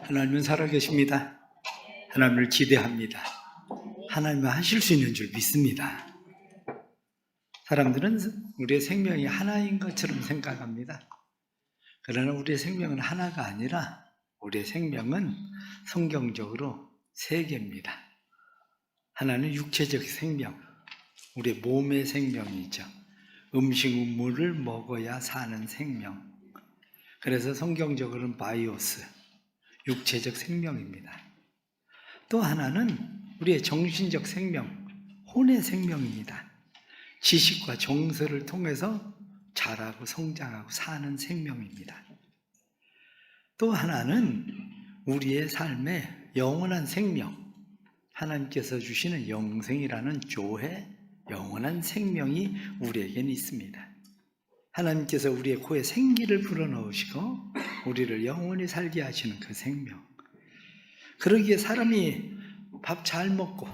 하나님은 살아계십니다. 하나님을 기대합니다. 하나님은 하실 수 있는 줄 믿습니다. 사람들은 우리의 생명이 하나인 것처럼 생각합니다. 그러나 우리의 생명은 하나가 아니라 우리의 생명은 성경적으로 세 개입니다. 하나는 육체적 생명, 우리의 몸의 생명이죠. 음식, 물을 먹어야 사는 생명. 그래서 성경적으로는 바이오스, 육체적 생명입니다. 또 하나는 우리의 정신적 생명, 혼의 생명입니다. 지식과 정서를 통해서 자라고 성장하고 사는 생명입니다. 또 하나는 우리의 삶의 영원한 생명, 하나님께서 주시는 영생이라는 조회, 영원한 생명이 우리에게는 있습니다. 하나님께서 우리의 코에 생기를 불어넣으시고 우리를 영원히 살게 하시는 그 생명. 그러기에 사람이 밥 잘 먹고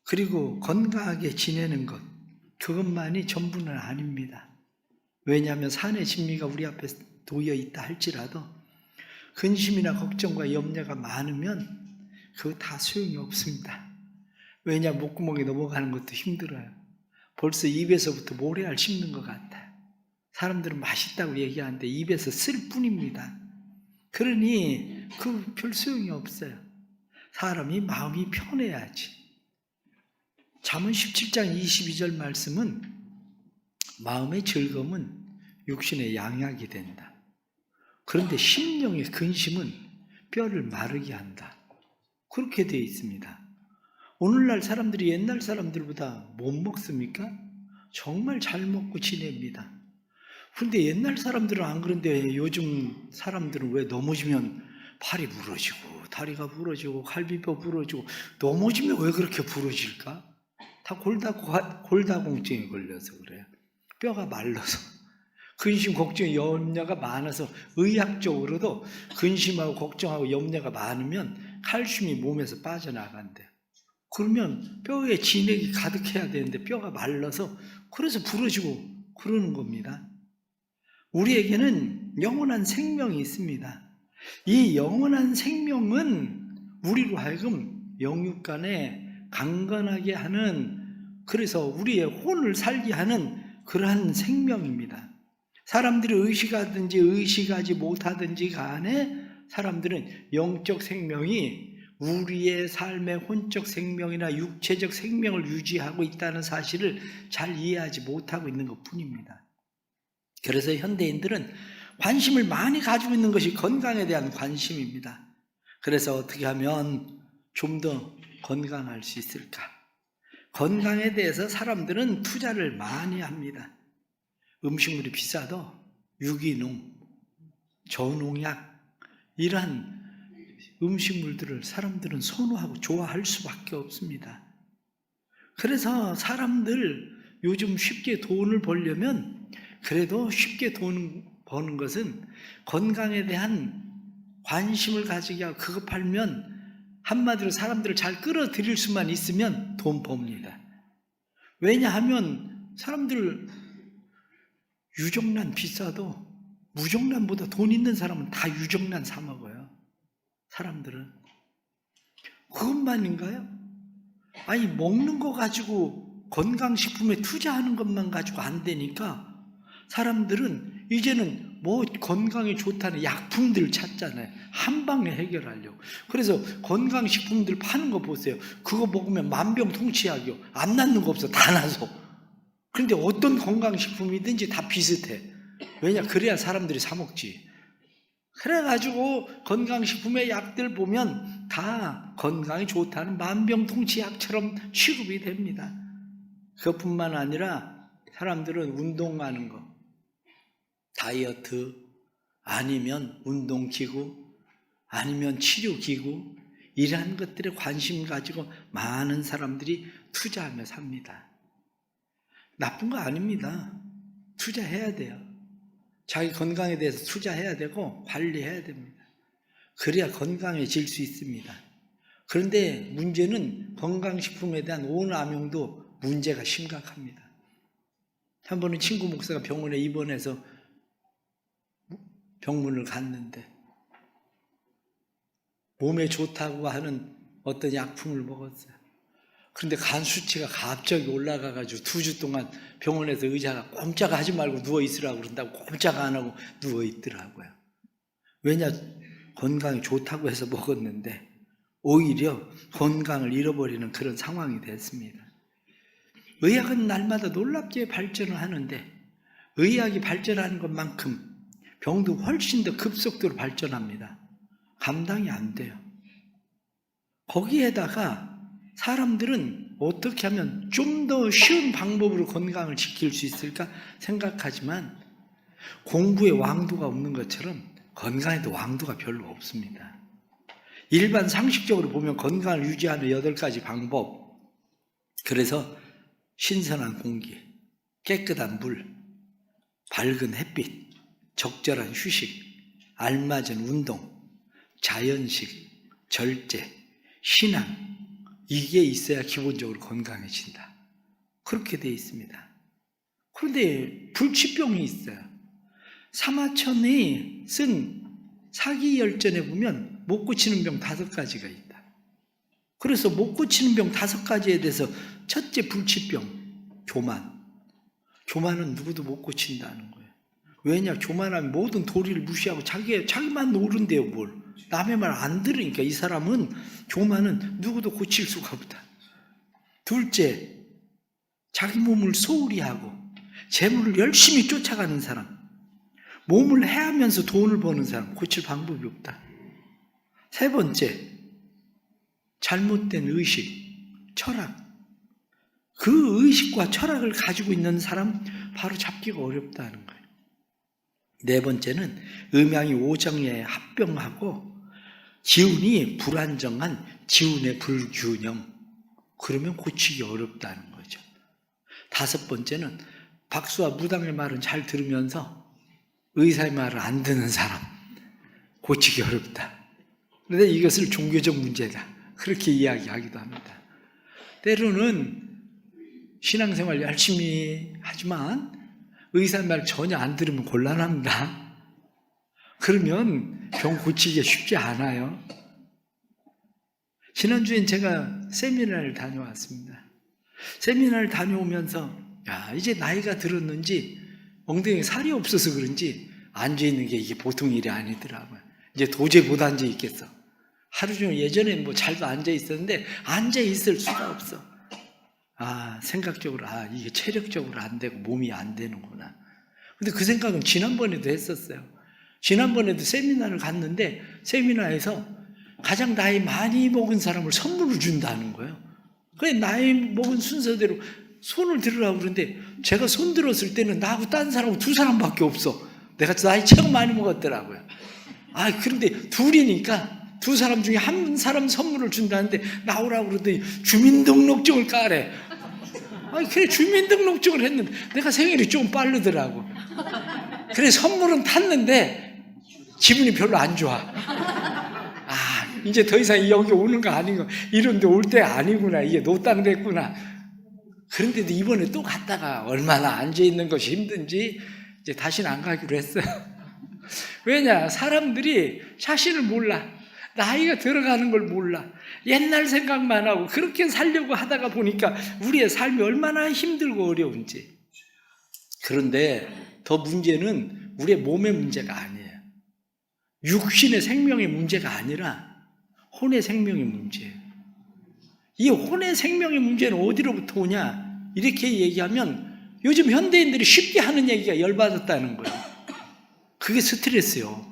그리고 건강하게 지내는 것, 그것만이 전부는 아닙니다. 왜냐하면 산의 진미가 우리 앞에 놓여 있다 할지라도 근심이나 걱정과 염려가 많으면 그거 다 소용이 없습니다. 왜냐하면 목구멍에 넘어가는 것도 힘들어요. 벌써 입에서부터 모래알 씹는 것 같아요. 사람들은 맛있다고 얘기하는데 입에서 쓸 뿐입니다. 그러니 그 별 소용이 없어요. 사람이 마음이 편해야지. 잠언 17장 22절 말씀은 마음의 즐거움은 육신의 양약이 된다. 그런데 심령의 근심은 뼈를 마르게 한다. 그렇게 되어 있습니다. 오늘날 사람들이 옛날 사람들보다 못 먹습니까? 정말 잘 먹고 지냅니다. 그런데 옛날 사람들은 안 그런데 요즘 사람들은 왜 넘어지면 팔이 부러지고 다리가 부러지고 갈비뼈 부러지고 넘어지면 왜 그렇게 부러질까? 다 골다공증에 걸려서 그래요. 뼈가 말라서. 근심, 걱정, 염려가 많아서 의학적으로도 근심하고 걱정하고 염려가 많으면 칼슘이 몸에서 빠져나간대요. 그러면 뼈에 진액이 가득해야 되는데 뼈가 말라서 그래서 부러지고 그러는 겁니다. 우리에게는 영원한 생명이 있습니다. 이 영원한 생명은 우리로 하여금 영육간에 강건하게 하는, 그래서 우리의 혼을 살게 하는 그러한 생명입니다. 사람들이 의식하든지 의식하지 못하든지 간에 사람들은 영적 생명이 우리의 삶의 혼적 생명이나 육체적 생명을 유지하고 있다는 사실을 잘 이해하지 못하고 있는 것 뿐입니다. 그래서 현대인들은 관심을 많이 가지고 있는 것이 건강에 대한 관심입니다. 그래서 어떻게 하면 좀 더 건강할 수 있을까? 건강에 대해서 사람들은 투자를 많이 합니다. 음식물이 비싸도 유기농, 저농약 이러한 음식물들을 사람들은 선호하고 좋아할 수밖에 없습니다. 그래서 사람들 요즘 쉽게 돈을 벌려면 그래도 쉽게 돈 버는 것은 건강에 대한 관심을 가지게 하고 그거 팔면 한마디로 사람들을 잘 끌어들일 수만 있으면 돈 법니다. 왜냐하면 사람들 유정란 비싸도 무정란보다 돈 있는 사람은 다 유정란 사 먹어요. 사람들은. 그것만인가요? 아니 먹는 거 가지고 건강식품에 투자하는 것만 가지고 안 되니까 사람들은 이제는 뭐 건강에 좋다는 약품들을 찾잖아요. 한 방에 해결하려고. 그래서 건강식품들 파는 거 보세요. 그거 먹으면 만병통치약이요. 안 낫는 거 없어. 다 나서. 그런데 어떤 건강식품이든지 다 비슷해. 왜냐? 그래야 사람들이 사 먹지. 그래가지고 건강식품의 약들 보면 다 건강에 좋다는 만병통치약처럼 취급이 됩니다. 그것뿐만 아니라 사람들은 운동하는 거, 다이어트, 아니면 운동기구, 아니면 치료기구, 이러한 것들에 관심 가지고 많은 사람들이 투자하며 삽니다. 나쁜 거 아닙니다. 투자해야 돼요. 자기 건강에 대해서 투자해야 되고 관리해야 됩니다. 그래야 건강해질 수 있습니다. 그런데 문제는 건강식품에 대한 오남용도 문제가 심각합니다. 한 번은 친구 목사가 병원에 입원해서 병문을 갔는데 몸에 좋다고 하는 어떤 약품을 먹었어요. 그런데 간 수치가 갑자기 올라가가지고 2주 동안 병원에서 의사가 꼼짝 하지 말고 누워있으라고 그런다고 꼼짝 안 하고 누워있더라고요. 왜냐? 건강이 좋다고 해서 먹었는데 오히려 건강을 잃어버리는 그런 상황이 됐습니다. 의학은 날마다 놀랍게 발전을 하는데 의학이 발전하는 것만큼 병도 훨씬 더 급속도로 발전합니다. 감당이 안 돼요. 거기에다가 사람들은 어떻게 하면 좀 더 쉬운 방법으로 건강을 지킬 수 있을까 생각하지만 공부에 왕도가 없는 것처럼 건강에도 왕도가 별로 없습니다. 일반 상식적으로 보면 건강을 유지하는 8가지 방법. 그래서 신선한 공기, 깨끗한 물, 밝은 햇빛, 적절한 휴식, 알맞은 운동, 자연식, 절제, 신앙, 이게 있어야 기본적으로 건강해진다. 그렇게 되어 있습니다. 그런데 불치병이 있어요. 사마천이 쓴 사기열전에 보면 못 고치는 병 5가지가 있다. 그래서 못 고치는 병 5가지에 대해서 첫째 불치병, 교만. 교만은 누구도 못 고친다는 거예요. 왜냐? 교만하면 모든 도리를 무시하고 자기만 노른대요, 뭘. 남의 말 안 들으니까 이 사람은 교만은 누구도 고칠 수가 없다. 둘째, 자기 몸을 소홀히 하고 재물을 열심히 쫓아가는 사람. 몸을 해하면서 돈을 버는 사람, 고칠 방법이 없다. 세 번째, 잘못된 의식, 철학. 그 의식과 철학을 가지고 있는 사람 바로 잡기가 어렵다는 거예요. 네 번째는 음양이 오정에 합병하고 기운이 불안정한 기운의 불균형. 그러면 고치기 어렵다는 거죠. 다섯 번째는 박수와 무당의 말은 잘 들으면서 의사의 말을 안 듣는 사람. 고치기 어렵다. 그런데 이것을 종교적 문제다. 그렇게 이야기하기도 합니다. 때로는 신앙생활 열심히 하지만 의사의 말 전혀 안 들으면 곤란합니다. 그러면 병 고치기가 쉽지 않아요. 지난주엔 제가 세미나를 다녀왔습니다. 세미나를 다녀오면서 이제 나이가 들었는지 엉덩이에 살이 없어서 그런지 앉아있는 게 이게 보통 일이 아니더라고요. 이제 도저히 못 앉아있겠어. 하루 종일 예전에 잘도 앉아있었는데 앉아있을 수가 없어. 생각적으로 이게 체력적으로 안 되고 몸이 안 되는구나. 근데 그 생각은 지난번에도 했었어요. 지난번에도 세미나를 갔는데 세미나에서 가장 나이 많이 먹은 사람을 선물을 준다는 거예요. 그래 나이 먹은 순서대로 손을 들으라고 그러는데 제가 손 들었을 때는 나하고 딴 사람하고 2사람밖에 없어. 내가 나이 최고 많이 먹었더라고요. 그런데 둘이니까 2사람 중에 한 사람 선물을 준다는데 나오라고 그러더니 주민등록증을 까래. 그래 주민등록증을 했는데 내가 생일이 좀 빠르더라고. 그래 선물은 탔는데 기분이 별로 안 좋아. 이제 더 이상 여기 오는 거 아니고 이런 데 올 때 아니구나. 이게 노땅됐구나. 그런데도 이번에 또 갔다가 얼마나 앉아있는 것이 힘든지 이제 다시는 안 가기로 했어요. 왜냐? 사람들이 자신을 몰라. 나이가 들어가는 걸 몰라. 옛날 생각만 하고 그렇게 살려고 하다가 보니까 우리의 삶이 얼마나 힘들고 어려운지. 그런데 더 문제는 우리의 몸의 문제가 아니에요. 육신의 생명의 문제가 아니라 혼의 생명의 문제예요. 이 혼의 생명의 문제는 어디로부터 오냐? 이렇게 얘기하면 요즘 현대인들이 쉽게 하는 얘기가 열받았다는 거예요. 그게 스트레스요.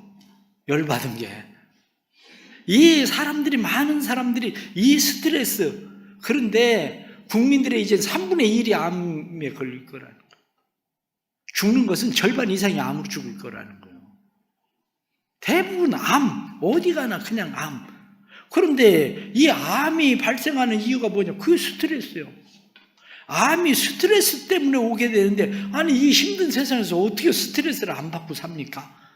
열받은 게. 많은 사람들이 이 스트레스, 그런데 국민들의 이제 3분의 1이 암에 걸릴 거라는 거예요. 죽는 것은 절반 이상이 암으로 죽을 거라는 거예요. 대부분 암, 어디 가나 그냥 암. 그런데 이 암이 발생하는 이유가 뭐냐? 그게 스트레스예요. 암이 스트레스 때문에 오게 되는데 이 힘든 세상에서 어떻게 스트레스를 안 받고 삽니까?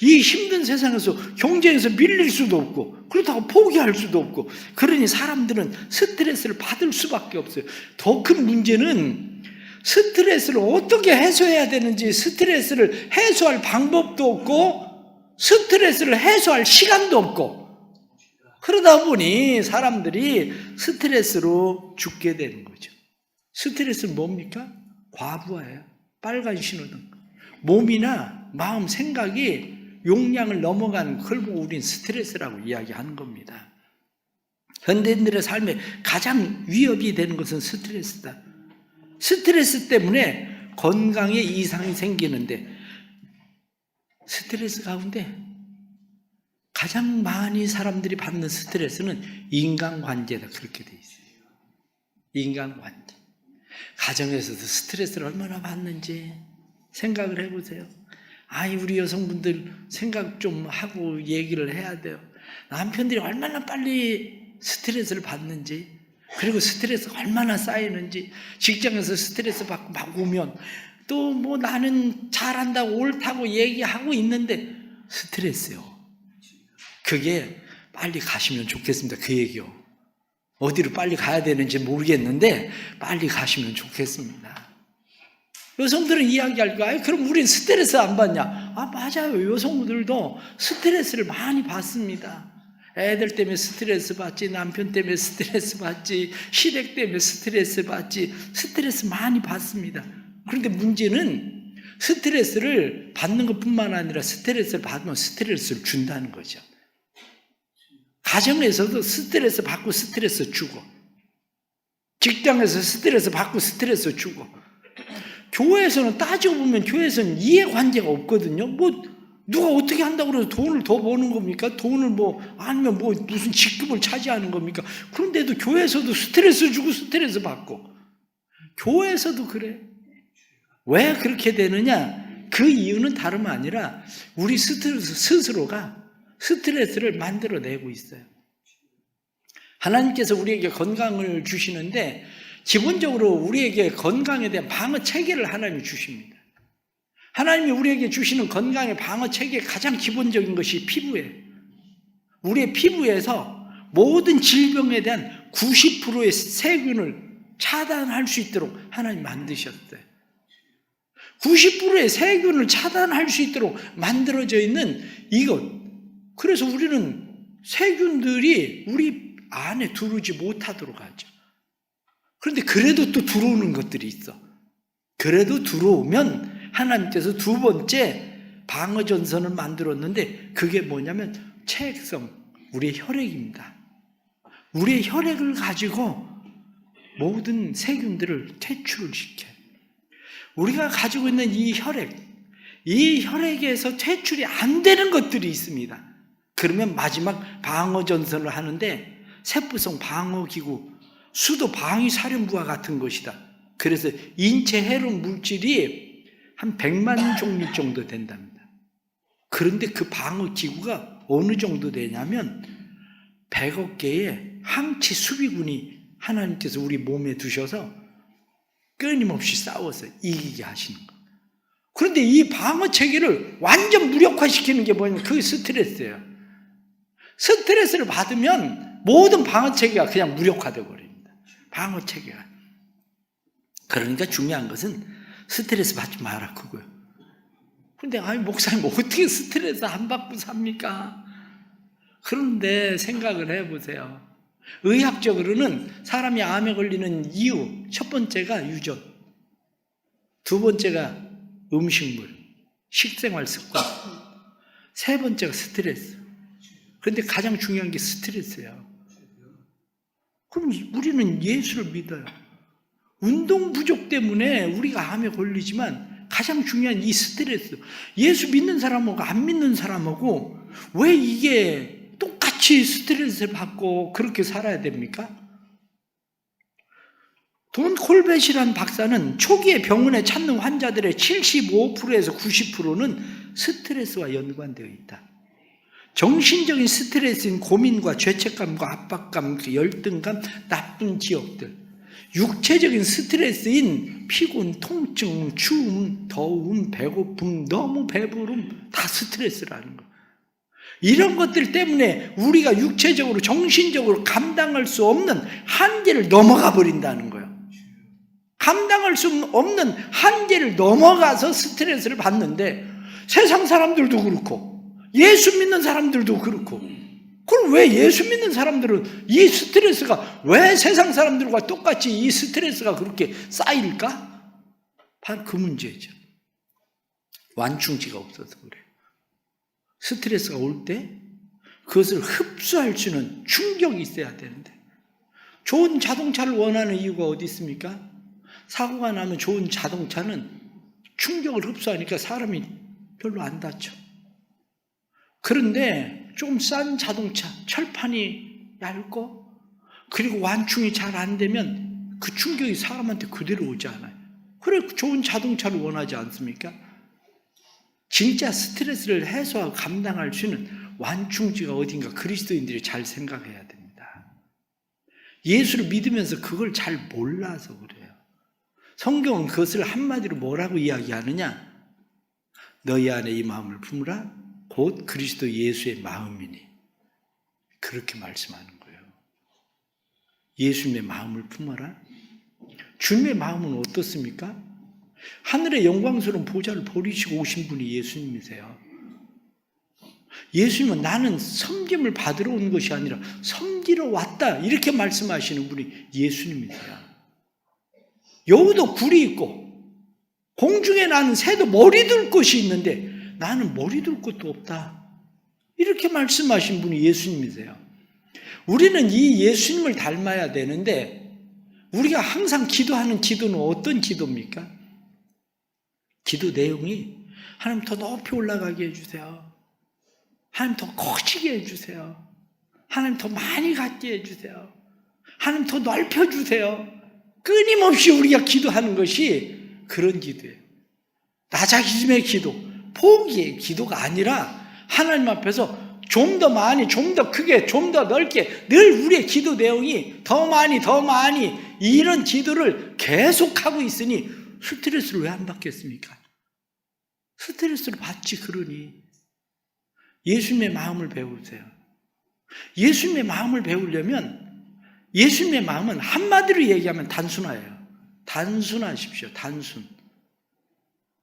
이 힘든 세상에서 경쟁에서 밀릴 수도 없고 그렇다고 포기할 수도 없고 그러니 사람들은 스트레스를 받을 수밖에 없어요. 더 큰 문제는 스트레스를 어떻게 해소해야 되는지 스트레스를 해소할 방법도 없고 스트레스를 해소할 시간도 없고 그러다 보니 사람들이 스트레스로 죽게 되는 거죠. 스트레스는 뭡니까? 과부하예요. 빨간 신호등. 몸이나 마음, 생각이 용량을 넘어가는 그걸 보고 우리는 스트레스라고 이야기하는 겁니다. 현대인들의 삶에 가장 위협이 되는 것은 스트레스다. 스트레스 때문에 건강에 이상이 생기는데, 스트레스 가운데 가장 많이 사람들이 받는 스트레스는 인간관계다. 그렇게 돼 있어요. 인간관계. 가정에서도 스트레스를 얼마나 받는지 생각을 해보세요. 우리 여성분들 생각 좀 하고 얘기를 해야 돼요. 남편들이 얼마나 빨리 스트레스를 받는지, 그리고 스트레스가 얼마나 쌓이는지, 직장에서 스트레스 받고 막 오면 또 뭐 나는 잘한다고 옳다고 얘기하고 있는데 스트레스요. 그게 빨리 가시면 좋겠습니다. 그 얘기요. 어디로 빨리 가야 되는지 모르겠는데 빨리 가시면 좋겠습니다. 여성들은 이야기할 거야. 그럼 우린 스트레스 안 받냐? 맞아요. 여성들도 스트레스를 많이 받습니다. 애들 때문에 스트레스 받지, 남편 때문에 스트레스 받지, 시댁 때문에 스트레스 받지, 스트레스 많이 받습니다. 그런데 문제는 스트레스를 받는 것뿐만 아니라 스트레스를 받으면 스트레스를 준다는 거죠. 가정에서도 스트레스 받고 스트레스 주고, 직장에서 스트레스 받고 스트레스 주고, 교회에서는 따지고 보면 교회에서는 이해관계가 없거든요. 누가 어떻게 한다고 해서 돈을 더 버는 겁니까? 돈을 아니면 무슨 직급을 차지하는 겁니까? 그런데도 교회에서도 스트레스 주고 스트레스 받고, 교회에서도 그래. 왜 그렇게 되느냐? 그 이유는 다름 아니라 우리 스스로가 스트레스를 만들어내고 있어요. 하나님께서 우리에게 건강을 주시는데 기본적으로 우리에게 건강에 대한 방어 체계를 하나님이 주십니다. 하나님이 우리에게 주시는 건강의 방어 체계의 가장 기본적인 것이 피부예요. 우리의 피부에서 모든 질병에 대한 90%의 세균을 차단할 수 있도록 하나님 만드셨어요. 90%의 세균을 차단할 수 있도록 만들어져 있는 이것. 그래서 우리는 세균들이 우리 안에 들어오지 못하도록 하죠. 그런데 그래도 또 들어오는 것들이 있어. 그래도 들어오면 하나님께서 두 번째 방어전선을 만들었는데, 그게 뭐냐면 체액성, 우리의 혈액입니다. 우리의 혈액을 가지고 모든 세균들을 퇴출을 시켜요. 우리가 가지고 있는 이 혈액에서 퇴출이 안 되는 것들이 있습니다. 그러면 마지막 방어전선을 하는데 세포성 방어기구, 수도 방위사령부와 같은 것이다. 그래서 인체 해로운 물질이 한 100만 종류 정도 된답니다. 그런데 그 방어기구가 어느 정도 되냐면 100억 개의 항체 수비군이 하나님께서 우리 몸에 두셔서 끊임없이 싸워서 이기게 하시는 거예요. 그런데 이 방어 체계를 완전 무력화시키는 게 뭐냐면 그게 스트레스예요. 스트레스를 받으면 모든 방어 체계가 그냥 무력화되어 버립니다. 방어 체계가. 그러니까 중요한 것은 스트레스 받지 마라, 그거예요. 그런데 목사님 어떻게 스트레스 안 받고 삽니까? 그런데 생각을 해보세요. 의학적으로는 사람이 암에 걸리는 이유, 첫 번째가 유전, 두 번째가 음식물, 식생활 습관, 세 번째가 스트레스. 그런데 가장 중요한 게 스트레스예요. 그럼 우리는 예수를 믿어요. 운동 부족 때문에 우리가 암에 걸리지만 가장 중요한 이 스트레스, 예수 믿는 사람하고 안 믿는 사람하고 왜 이게 똑같이 스트레스를 받고 그렇게 살아야 됩니까? 돈 콜벳이라는 박사는 초기에 병원에 찾는 환자들의 75%에서 90%는 스트레스와 연관되어 있다. 정신적인 스트레스인 고민과 죄책감과 압박감, 열등감, 나쁜 기억들, 육체적인 스트레스인 피곤, 통증, 추움, 더움, 배고픔, 너무 배부름, 다 스트레스라는 거. 이런 것들 때문에 우리가 육체적으로, 정신적으로 감당할 수 없는 한계를 넘어가 버린다는 거예요. 감당할 수 없는 한계를 넘어가서 스트레스를 받는데 세상 사람들도 그렇고 예수 믿는 사람들도 그렇고 그럼 왜 예수 믿는 사람들은 이 스트레스가 왜 세상 사람들과 똑같이 이 스트레스가 그렇게 쌓일까? 바로 그 문제죠. 완충지가 없어서 그래요. 스트레스가 올 때 그것을 흡수할 수 있는 충격이 있어야 되는데, 좋은 자동차를 원하는 이유가 어디 있습니까? 사고가 나면 좋은 자동차는 충격을 흡수하니까 사람이 별로 안 다쳐. 그런데 좀 싼 자동차, 철판이 얇고 그리고 완충이 잘 안 되면 그 충격이 사람한테 그대로 오지 않아요. 그래 좋은 자동차를 원하지 않습니까? 진짜 스트레스를 해소하고 감당할 수 있는 완충지가 어딘가 그리스도인들이 잘 생각해야 됩니다. 예수를 믿으면서 그걸 잘 몰라서 그래요. 성경은 그것을 한마디로 뭐라고 이야기하느냐? 너희 안에 이 마음을 품으라 곧 그리스도 예수의 마음이니, 그렇게 말씀하는 거예요. 예수님의 마음을 품어라. 주님의 마음은 어떻습니까? 하늘의 영광스러운 보좌를 버리시고 오신 분이 예수님이세요. 예수님은 나는 섬김을 받으러 온 것이 아니라 섬기러 왔다, 이렇게 말씀하시는 분이 예수님이세요. 여우도 굴이 있고 공중에 나는 새도 머리 둘 곳이 있는데 나는 머리 둘 곳도 없다, 이렇게 말씀하신 분이 예수님이세요. 우리는 이 예수님을 닮아야 되는데 우리가 항상 기도하는 기도는 어떤 기도입니까? 기도 내용이 하나님 더 높이 올라가게 해주세요. 하나님 더 커지게 해주세요. 하나님 더 많이 갖게 해주세요. 하나님 더 넓혀주세요. 끊임없이 우리가 기도하는 것이 그런 기도예요. 나자기즘의 기도, 포기의 기도가 아니라 하나님 앞에서 좀 더 많이, 좀 더 크게, 좀 더 넓게, 늘 우리의 기도 내용이 더 많이, 더 많이, 이런 기도를 계속하고 있으니 스트레스를 왜 안 받겠습니까? 스트레스를 받지. 그러니 예수님의 마음을 배우세요. 예수님의 마음을 배우려면 예수님의 마음은 한마디로 얘기하면 단순해요. 단순하십시오.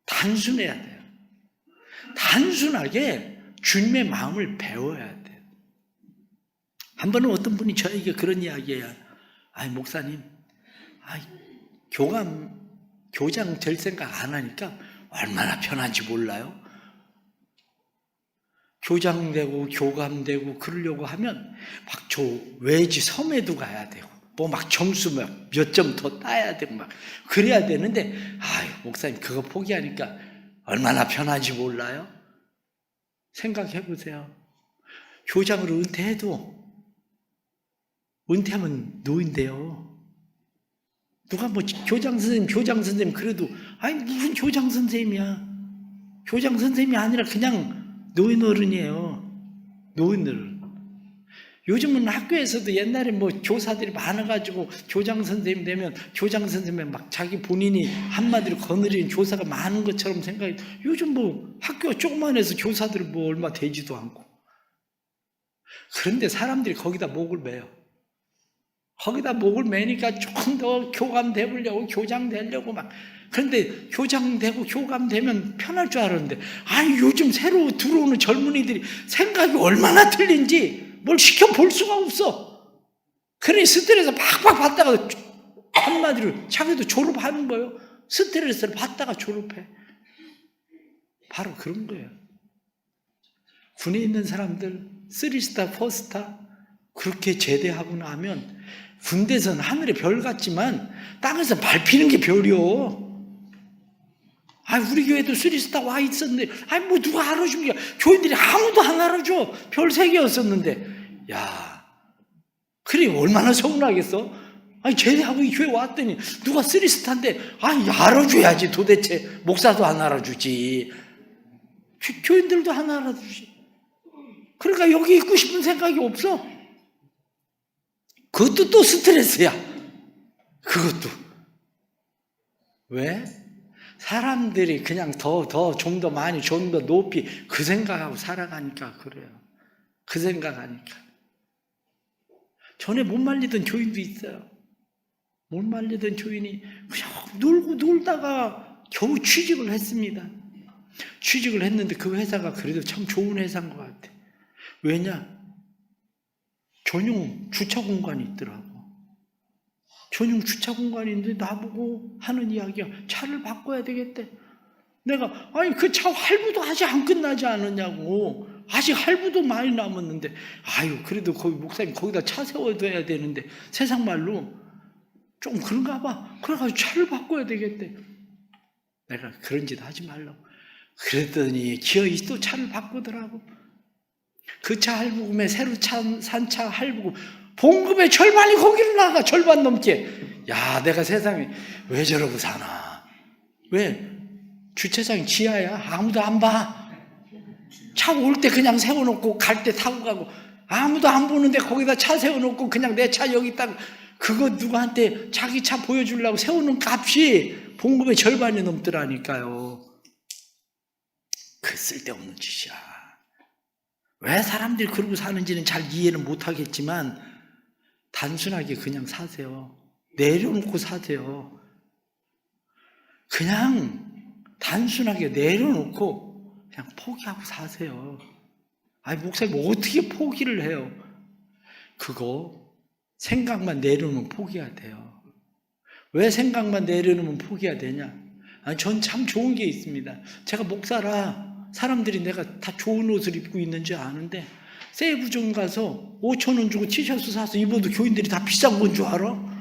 단순해야 돼요. 단순하게 주님의 마음을 배워야 돼요. 한 번은 어떤 분이 저에게 그런 이야기해요. 아이 목사님, 교장 될 생각 안 하니까 얼마나 편한지 몰라요? 교장되고 교감되고 그러려고 하면 막 저 외지 섬에도 가야 되고 뭐 막 점수 몇 점 더 따야 되고 막 그래야 되는데, 목사님 그거 포기하니까 얼마나 편한지 몰라요? 생각해 보세요. 교장으로 은퇴하면 노인데요. 누가 뭐 교장 선생님 그래도 무슨 교장 선생님이야. 교장 선생님이 아니라 그냥 노인 어른이에요. 노인 어른. 요즘은 학교에서도 옛날에 뭐 교사들이 많아가지고 교장 선생님 되면 교장 선생님 막 자기 본인이 한마디로 거느리는 교사가 많은 것처럼 생각해. 요즘 뭐 학교가 조그만해서 교사들이 뭐 얼마 되지도 않고. 그런데 사람들이 거기다 목을 매요. 거기다 목을 매니까 조금 더 교감 되려고, 교장 되려고 막. 그런데 교장 되고 교감 되면 편할 줄 알았는데, 요즘 새로 들어오는 젊은이들이 생각이 얼마나 틀린지 뭘 시켜볼 수가 없어. 그러니 스트레스 팍팍 받다가 한마디로 자기도 졸업하는 거예요. 스트레스를 받다가 졸업해. 바로 그런 거예요. 군에 있는 사람들 3스타, 4스타 그렇게 제대하고 나면 군대에서는 하늘의 별 같지만 땅에서 밟히는 게 별이요. 우리 교회도 3스타 와 있었는데 뭐 누가 알아줍니까? 교인들이 아무도 안 알아줘. 별 3개였었는데. 그래 얼마나 서운하겠어? 제대하고 이 교회 왔더니 누가 3스타인데 알아줘야지. 도대체 목사도 안 알아주지. 교인들도 안 알아주지. 그러니까 여기 있고 싶은 생각이 없어. 그것도 또 스트레스야. 그것도. 왜? 사람들이 그냥 좀 더 많이, 좀 더 높이 그 생각하고 살아가니까 그래요. 그 생각하니까. 전에 못 말리던 교인도 있어요. 못 말리던 교인이 그냥 놀다가 겨우 취직을 했습니다. 취직을 했는데 그 회사가 그래도 참 좋은 회사인 것 같아. 왜냐? 전용 주차 공간이 있더라고. 전용 주차 공간이 있는데 나보고 하는 이야기야. 차를 바꿔야 되겠대. 내가 아니 그 차 할부도 아직 안 끝나지 않았냐고. 아직 할부도 많이 남았는데 아유 그래도 거기 목사님 거기다 차 세워둬야 되는데 세상 말로 좀 그런가 봐. 그래가지고 차를 바꿔야 되겠대. 내가 그런 짓 하지 말라고. 그랬더니 기어이 또 차를 바꾸더라고. 그 차 할부금에 새로 산 차 할부금 봉급의 절반이 거기로 나가. 절반 넘게. 야 내가 세상에 왜 저러고 사나. 왜? 주차장이 지하야. 아무도 안 봐. 차 올 때 그냥 세워놓고 갈 때 타고 가고 아무도 안 보는데 거기다 차 세워놓고 그냥 내 차 여기 있다가 그거 누구한테 자기 차 보여주려고 세우는 값이 봉급의 절반이 넘더라니까요. 그 쓸데없는 짓이야. 왜 사람들이 그러고 사는지는 잘 이해는 못하겠지만 단순하게 그냥 사세요. 내려놓고 사세요. 그냥 단순하게 내려놓고 그냥 포기하고 사세요. 아니 목사님 어떻게 포기를 해요? 그거 생각만 내려놓으면 포기가 돼요. 왜 생각만 내려놓으면 포기가 되냐? 아니 전 참 좋은 게 있습니다. 제가 목사라 사람들이 내가 다 좋은 옷을 입고 있는 줄 아는데 세이브존 가서 5,000원 주고 티셔츠 사서 입어도 교인들이 다 비싼 건 줄 알아?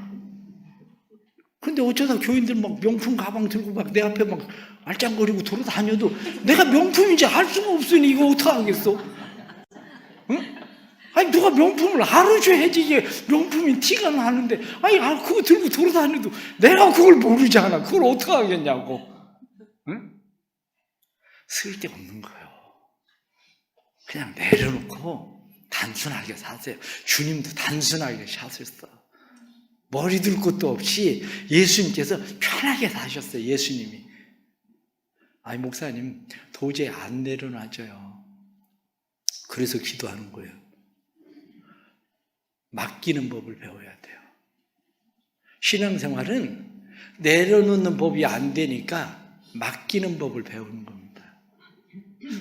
근데 어쩌다 교인들 막 명품 가방 들고 막 내 앞에 막 알짱거리고 돌아다녀도 내가 명품인지 알 수가 없으니 이거 어떡하겠어? 응? 아니 누가 명품을 알아줘야지 이게 명품인 티가 나는데 아니 그거 들고 돌아다녀도 내가 그걸 모르잖아. 그걸 어떡하겠냐고. 응? 쓸데없는 거예요. 그냥 내려놓고 단순하게 사세요. 주님도 단순하게 샷을 써. 머리 둘 것도 없이 예수님께서 편하게 사셨어요. 예수님이. 아니 목사님 도저히 안 내려놔져요. 그래서 기도하는 거예요. 맡기는 법을 배워야 돼요. 신앙생활은 내려놓는 법이 안 되니까 맡기는 법을 배우는 겁니다.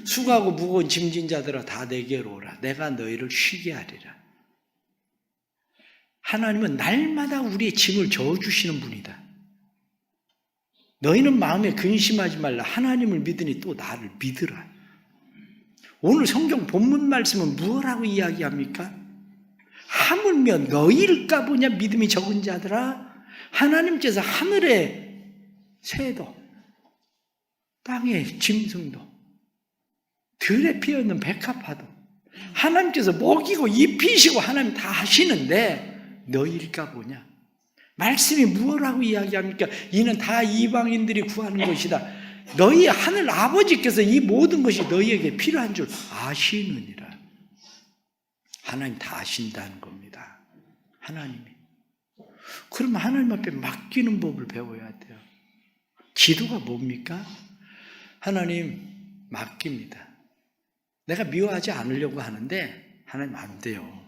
수고하고 무거운 짐진 자들아 다 내게로 오라. 내가 너희를 쉬게 하리라. 하나님은 날마다 우리의 짐을 저어주시는 분이다. 너희는 마음에 근심하지 말라. 하나님을 믿으니 또 나를 믿으라. 오늘 성경 본문 말씀은 무엇라고 이야기합니까? 하물며 너희일까 보냐 믿음이 적은 자들아. 하나님께서 하늘의 새도 땅의 짐승도 들에 피어있는 백합화도 하나님께서 먹이고 입히시고 하나님 다 하시는데 너희일까 보냐. 말씀이 무엇라고 이야기합니까? 이는 다 이방인들이 구하는 것이다. 너희 하늘 아버지께서 이 모든 것이 너희에게 필요한 줄 아시느니라. 하나님 다 아신다는 겁니다. 하나님이. 그러면 하나님 앞에 맡기는 법을 배워야 돼요. 기도가 뭡니까? 하나님 맡깁니다. 내가 미워하지 않으려고 하는데 하나님 안 돼요.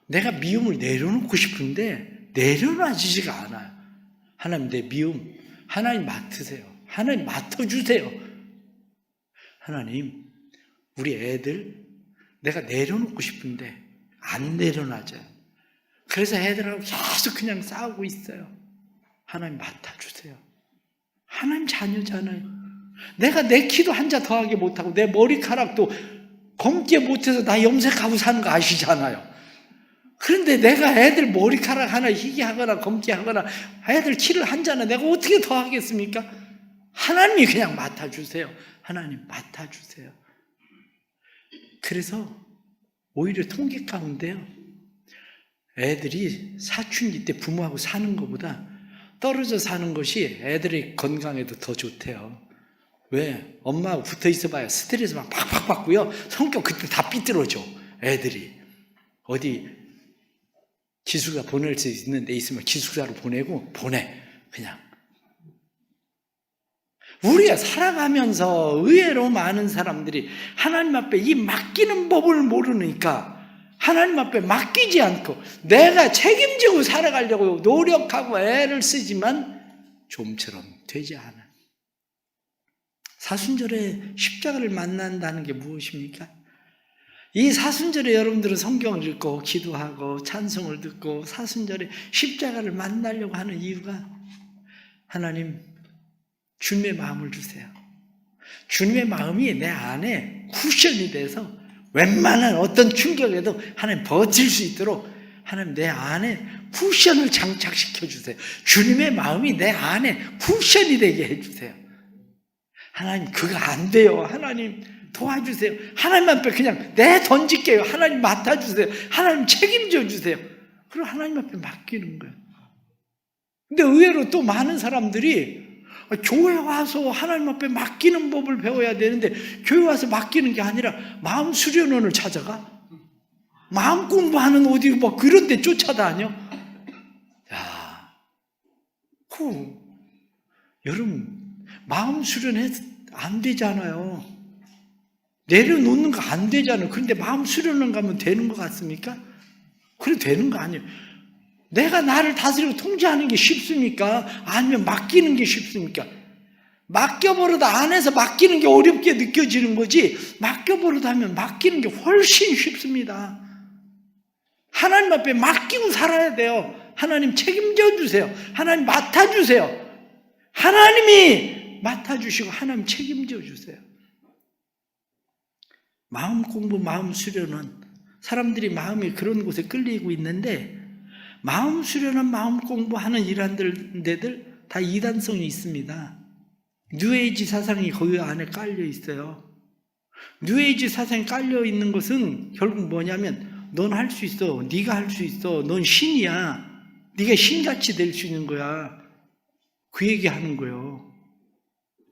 내가 미움을 내려놓고 싶은데 내려놔지지가 않아요. 하나님 내 미움 하나님 맡으세요. 하나님 맡아주세요. 하나님 우리 애들 내가 내려놓고 싶은데 안 내려놔져요. 그래서 애들하고 계속 그냥 싸우고 있어요. 하나님 맡아주세요. 하나님 자녀잖아요. 내가 내 키도 한자 더하게 못하고 내 머리카락도 검게 못해서 나 염색하고 사는 거 아시잖아요. 그런데 내가 애들 머리카락 하나 희게 하거나 검게 하거나 애들 키를 한자나 내가 어떻게 더 하겠습니까? 하나님이 그냥 맡아주세요. 하나님 맡아주세요. 그래서 오히려 통계 가운데요, 애들이 사춘기 때 부모하고 사는 것보다 떨어져 사는 것이 애들의 건강에도 더 좋대요. 왜? 엄마하고 붙어 있어봐야 스트레스 막 팍팍 받고요, 성격 그때 다 삐뚤어져. 애들이 어디 기숙사 보낼 수 있는 데 있으면 기숙사로 보내 그냥. 우리가 살아가면서 의외로 많은 사람들이 하나님 앞에 이 맡기는 법을 모르니까 하나님 앞에 맡기지 않고 내가 책임지고 살아가려고 노력하고 애를 쓰지만 좀처럼 되지 않아. 사순절에 십자가를 만난다는 게 무엇입니까? 이 사순절에 여러분들은 성경을 읽고 기도하고 찬송을 듣고 사순절에 십자가를 만나려고 하는 이유가 하나님 주님의 마음을 주세요. 주님의 마음이 내 안에 쿠션이 돼서 웬만한 어떤 충격에도 하나님 버틸 수 있도록 하나님 내 안에 쿠션을 장착시켜 주세요. 주님의 마음이 내 안에 쿠션이 되게 해주세요. 하나님 그거 안 돼요. 하나님 도와주세요. 하나님 앞에 그냥 내 던질게요. 하나님 맡아주세요. 하나님 책임져 주세요. 그리고 하나님 앞에 맡기는 거예요. 근데 의외로 또 많은 사람들이 교회 와서 하나님 앞에 맡기는 법을 배워야 되는데 교회 와서 맡기는 게 아니라 마음 수련원을 찾아가? 마음 공부하는 어디 뭐 그런 데 쫓아다녀? 야, 여러분 마음 수련해서 안 되잖아요. 내려놓는 거 안 되잖아요. 그런데 마음 수련원 가면 되는 것 같습니까? 그래 되는 거 아니에요. 내가 나를 다스리고 통제하는 게 쉽습니까? 아니면 맡기는 게 쉽습니까? 맡겨버려다 안에서 맡기는 게 어렵게 느껴지는 거지 맡겨버려다 하면 맡기는 게 훨씬 쉽습니다. 하나님 앞에 맡기고 살아야 돼요. 하나님 책임져 주세요. 하나님 맡아주세요. 하나님이 맡아주시고 하나님 책임져 주세요. 마음 공부, 마음 수련은 사람들이 마음이 그런 곳에 끌리고 있는데 마음 수련은 마음 공부하는 이러한 데들 다 이단성이 있습니다. 뉴에이지 사상이 거기 안에 깔려 있어요. 뉴에이지 사상이 깔려 있는 것은 결국 뭐냐면 넌 할 수 있어. 네가 할 수 있어. 넌 신이야. 네가 신같이 될 수 있는 거야. 그 얘기하는 거예요.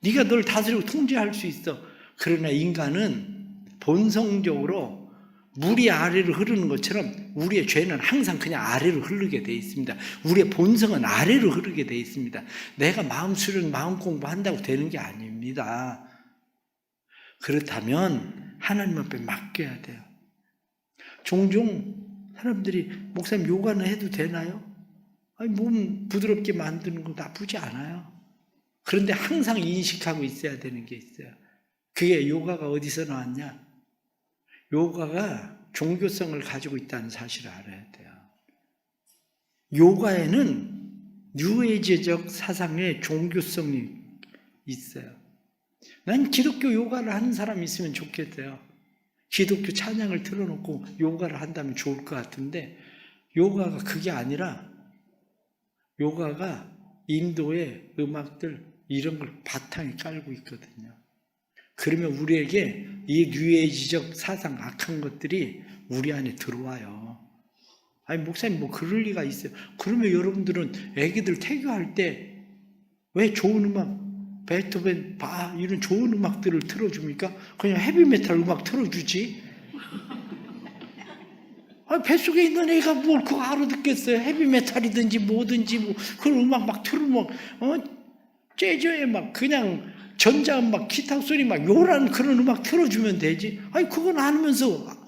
네가 널 다스리고 통제할 수 있어. 그러나 인간은 본성적으로 물이 아래로 흐르는 것처럼 우리의 죄는 항상 그냥 아래로 흐르게 되어 있습니다. 우리의 본성은 아래로 흐르게 되어 있습니다. 내가 마음 수련, 마음 공부한다고 되는 게 아닙니다. 그렇다면 하나님 앞에 맡겨야 돼요. 종종 사람들이 목사님 요가는 해도 되나요? 아니, 몸 부드럽게 만드는 거 나쁘지 않아요. 그런데 항상 인식하고 있어야 되는 게 있어요. 그게 요가가 어디서 나왔냐? 요가가 종교성을 가지고 있다는 사실을 알아야 돼요. 요가에는 뉴에이지적 사상의 종교성이 있어요. 난 기독교 요가를 하는 사람이 있으면 좋겠어요. 기독교 찬양을 틀어놓고 요가를 한다면 좋을 것 같은데 요가가 그게 아니라 요가가 인도의 음악들 이런 걸 바탕에 깔고 있거든요. 그러면 우리에게 이 뉴에이지적 사상 악한 것들이 우리 안에 들어와요. 아니 목사님 뭐 그럴 리가 있어요. 그러면 여러분들은 애기들 태교할 때 왜 좋은 음악 베토벤, 바 이런 좋은 음악들을 틀어줍니까? 그냥 헤비메탈 음악 틀어주지. 아니 뱃속에 있는 애가 뭘 그거 알아듣겠어요. 헤비메탈이든지 뭐든지 뭐 그런 음악 막 틀으면 재즈에 막 그냥 전자음악, 기타 소리 막 요란 그런 음악 틀어주면 되지. 아니 그건 안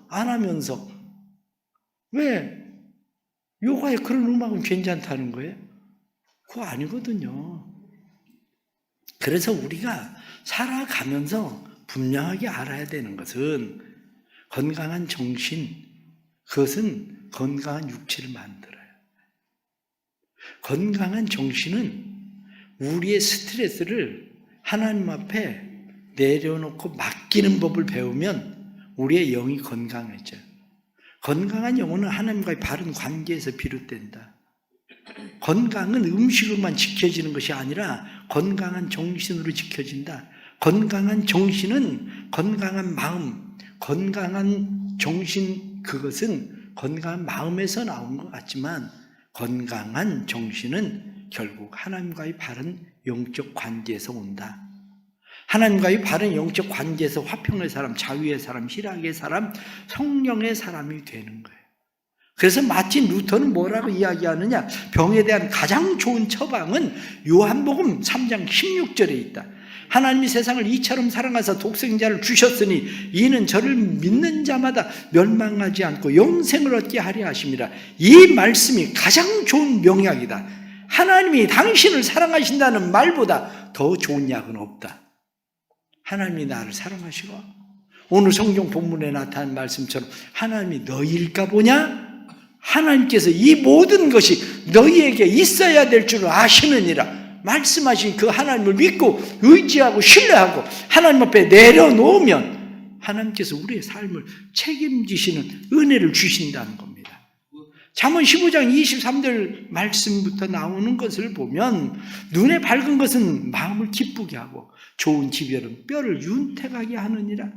하면서 왜 요가에 그런 음악은 괜찮다는 거예요? 그거 아니거든요. 그래서 우리가 살아가면서 분명하게 알아야 되는 것은 건강한 정신, 그것은 건강한 육체를 만들어요. 건강한 정신은 우리의 스트레스를 하나님 앞에 내려놓고 맡기는 법을 배우면 우리의 영이 건강해져요. 건강한 영혼은 하나님과의 바른 관계에서 비롯된다. 건강은 음식으로만 지켜지는 것이 아니라 건강한 정신으로 지켜진다. 건강한 정신은 건강한 마음, 건강한 정신 그것은 건강한 마음에서 나온 것 같지만 건강한 정신은 결국 하나님과의 바른 영적 관계에서 온다. 하나님과의 바른 영적 관계에서 화평의 사람, 자유의 사람, 희락의 사람, 성령의 사람이 되는 거예요. 그래서 마틴 루터는 뭐라고 이야기하느냐? 병에 대한 가장 좋은 처방은 요한복음 3장 16절에 있다. 하나님이 세상을 이처럼 사랑하사 독생자를 주셨으니 이는 저를 믿는 자마다 멸망하지 않고 영생을 얻게 하려 하심이라. 이 말씀이 가장 좋은 명약이다. 하나님이 당신을 사랑하신다는 말보다 더 좋은 약은 없다. 하나님이 나를 사랑하시고 오늘 성경 본문에 나타난 말씀처럼 하나님이 너희일까 보냐? 하나님께서 이 모든 것이 너희에게 있어야 될 줄 아시느니라 말씀하신 그 하나님을 믿고 의지하고 신뢰하고 하나님 앞에 내려놓으면 하나님께서 우리의 삶을 책임지시는 은혜를 주신다는 겁니다. 잠언 15장 23절 말씀부터 나오는 것을 보면 눈에 밝은 것은 마음을 기쁘게 하고 좋은 지별은 뼈를 윤택하게 하느니라.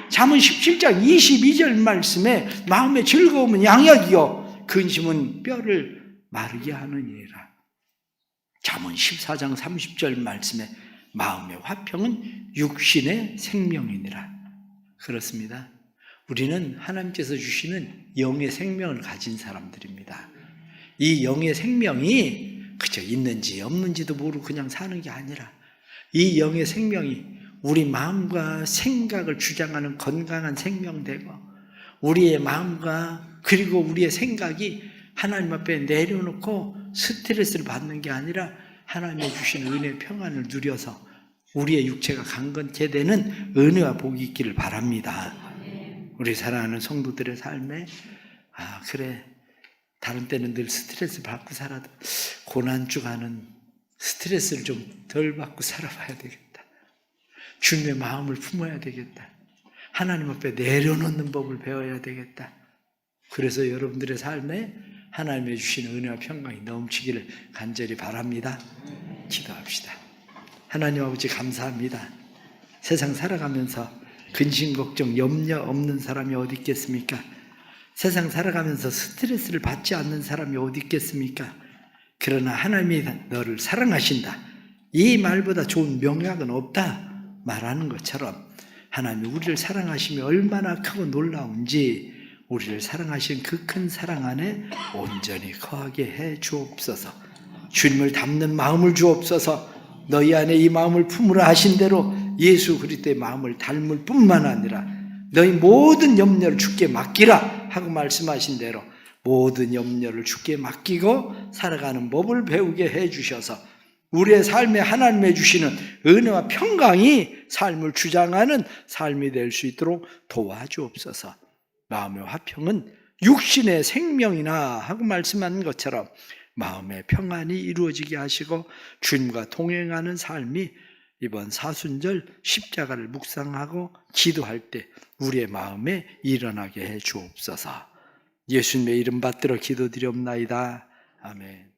잠언 17장 22절 말씀에 마음의 즐거움은 양약이요 근심은 뼈를 마르게 하느니라. 잠언 14장 30절 말씀에 마음의 화평은 육신의 생명이니라. 그렇습니다. 우리는 하나님께서 주시는 영의 생명을 가진 사람들입니다. 이 영의 생명이 그저 있는지 없는지도 모르고 그냥 사는 게 아니라 이 영의 생명이 우리 마음과 생각을 주장하는 건강한 생명되고 우리의 마음과 그리고 우리의 생각이 하나님 앞에 내려놓고 스트레스를 받는 게 아니라 하나님의 주신 은혜의 평안을 누려서 우리의 육체가 강건케 되는 은혜와 복이 있기를 바랍니다. 우리 사랑하는 성도들의 삶에 그래 다른 때는 늘 스트레스 받고 살아도 고난주간은 스트레스를 좀 덜 받고 살아봐야 되겠다. 주님의 마음을 품어야 되겠다. 하나님 앞에 내려놓는 법을 배워야 되겠다. 그래서 여러분들의 삶에 하나님의 주신 은혜와 평강이 넘치기를 간절히 바랍니다. 기도합시다. 하나님 아버지 감사합니다. 세상 살아가면서 근심, 걱정, 염려 없는 사람이 어디 있겠습니까? 세상 살아가면서 스트레스를 받지 않는 사람이 어디 있겠습니까? 그러나 하나님이 너를 사랑하신다. 이 말보다 좋은 명약은 없다 말하는 것처럼 하나님이 우리를 사랑하시며 얼마나 크고 놀라운지 우리를 사랑하신 그 큰 사랑 안에 온전히 거하게 해 주옵소서. 주님을 닮는 마음을 주옵소서. 너희 안에 이 마음을 품으라 하신 대로 예수 그리스도의 마음을 닮을 뿐만 아니라 너희 모든 염려를 주께 맡기라 하고 말씀하신 대로 모든 염려를 주께 맡기고 살아가는 법을 배우게 해주셔서 우리의 삶에 하나님의 주시는 은혜와 평강이 삶을 주장하는 삶이 될 수 있도록 도와주옵소서. 마음의 화평은 육신의 생명이나 하고 말씀하는 것처럼 마음의 평안이 이루어지게 하시고 주님과 동행하는 삶이 이번 사순절 십자가를 묵상하고 기도할 때 우리의 마음에 일어나게 해 주옵소서. 예수님의 이름 받들어 기도드리옵나이다. 아멘.